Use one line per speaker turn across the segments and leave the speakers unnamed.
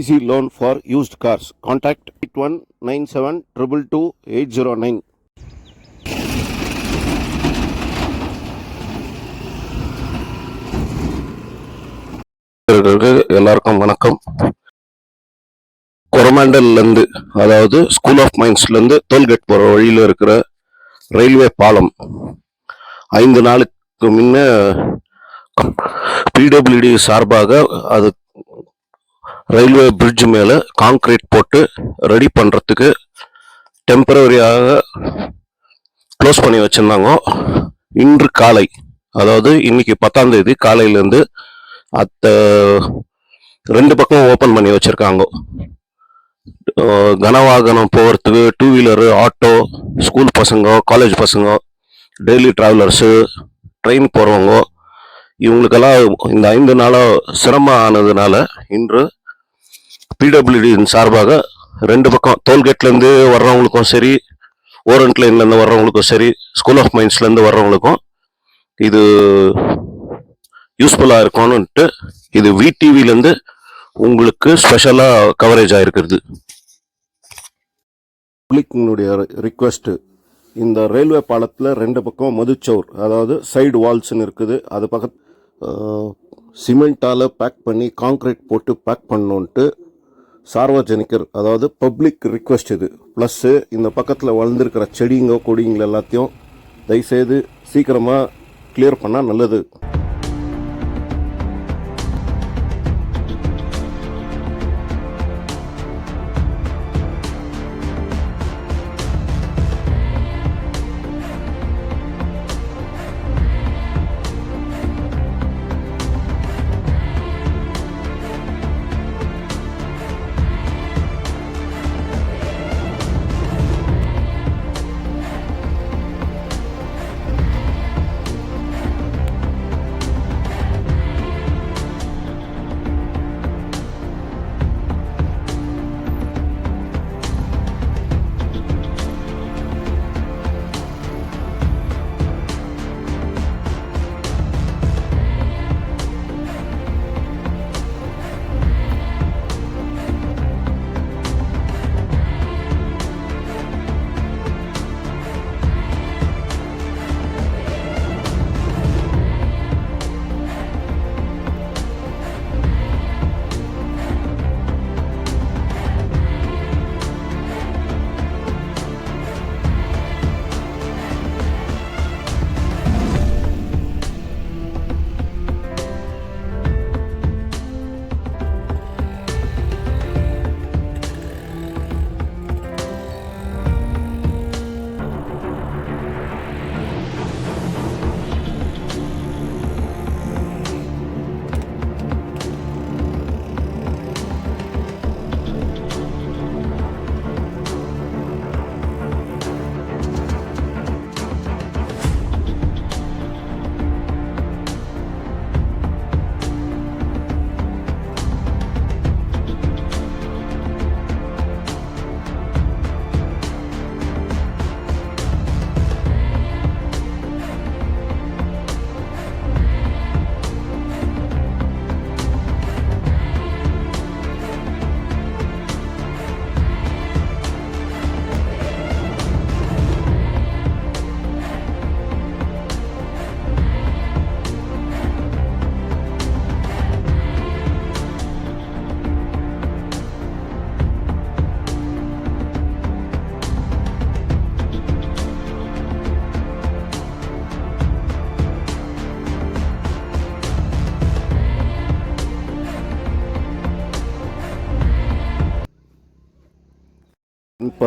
Easy loan for used cars. Contact 8197 222 809. எல்லாருக்கும் வணக்கம். கொரமாண்டல்லேருந்து, அதாவது ஸ்கூல் ஆஃப் மைன்ஸ்லேருந்து டோல்கேட் போகிற வழியில் இருக்கிற ரயில்வே பாலம் 5 நாளுக்கு முன்ன பிடபிள்யூடி சார்பாக அது ரயில்வே பிரிட்ஜ் மேலே கான்கிரீட் போட்டு ரெடி பண்ணுறதுக்கு டெம்பரரியாக க்ளோஸ் பண்ணி வச்சுருந்தாங்க. இன்று காலை, அதாவது இன்னைக்கு 10ஆம் தேதி காலையிலேருந்து அத்த 2 பக்கம் ஓப்பன் பண்ணி வச்சுருக்காங்க. கனவாகனம் போகிறதுக்கு, 2 வீலரு, ஆட்டோ, ஸ்கூல் பசங்க, காலேஜ் பசங்க, டெய்லி ட்ராவலர்ஸு, ட்ரெயின் போகிறவங்க, இவங்களுக்கெல்லாம் இந்த 5 நாளாக சிரமம் ஆனதுனால இன்று பிடபிள்யூடியின் சார்பாக 2 பக்கம் டோல்கேட்லேருந்து வர்றவங்களுக்கும் சரி, ஓரண்ட் லைன்லேருந்து வர்றவங்களுக்கும் சரி, ஸ்கூல் ஆஃப் மைன்ஸ்லேருந்து வர்றவங்களுக்கும் இது யூஸ்ஃபுல்லாக இருக்கும்னுட்டு இது விடிவிலேருந்து உங்களுக்கு ஸ்பெஷலாக கவரேஜ் ஆகிருக்கிறது. பப்ளிக்னுடைய ரிக்வெஸ்ட்டு, இந்த ரயில்வே பாலத்தில் 2 பக்கம் மதுச்சோர், அதாவது சைடு வால்ஸ்ன்னு இருக்குது, அது பக்கத்து சிமெண்ட்டால் பேக் பண்ணி கான்கிரீட் போட்டு பேக் பண்ணோன்ட்டு சார்வஜனிக்கர், அதாவது பப்ளிக் ரிக்வெஸ்ட் இது. ப்ளஸ்ஸு இந்த பக்கத்தில் வளர்ந்துருக்கிற செடிங்க கொடிங்க எல்லாத்தையும் தயவுசெய்து சீக்கிரமாக கிளியர் பண்ணால் நல்லது.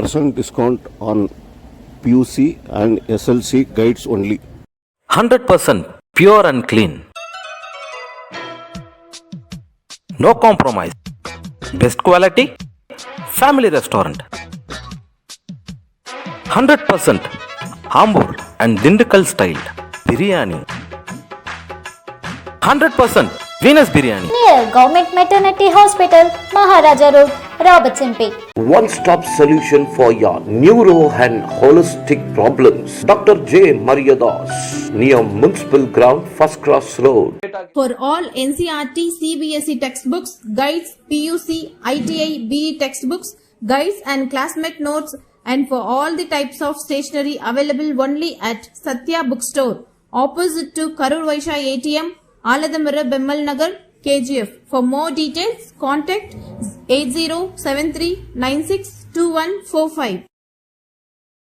% discount on PUC and SLC guides only.
100% pure and clean. No compromise. Best quality. Family restaurant. 100% Ambur and Dindukal style biryani. 100% Venus biryani.
Near Government Maternity Hospital, Maharaja Road, Robertson Pay.
One-stop solution for your neuro and holistic problems. Dr. J. Mariadas, near Municipal Ground, First Cross Road.
For all NCERT, CBSE textbooks, guides, PUC, ITI, BE textbooks, guides and classmate notes, and for all the types of stationery available only at Satya Bookstore, opposite to Karur Vaishya ATM, Aladamara Bemmal Nagar, KGF. For more details, contact 8073962145.